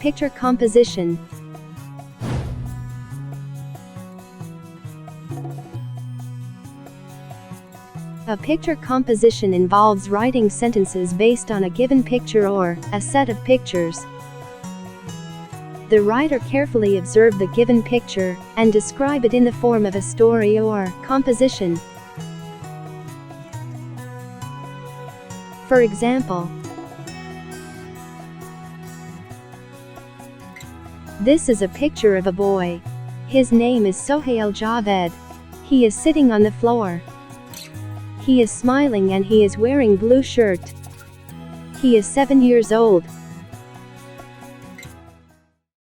Picture composition. A picture composition involves writing sentences based on a given picture or a set of pictures. The writer carefully observes the given picture and describe it in the form of a story or composition. For example, this is a picture of a boy. His name is Sohail Javed. He is sitting on the floor. He is smiling and he is wearing blue shirt. He is 7 years old.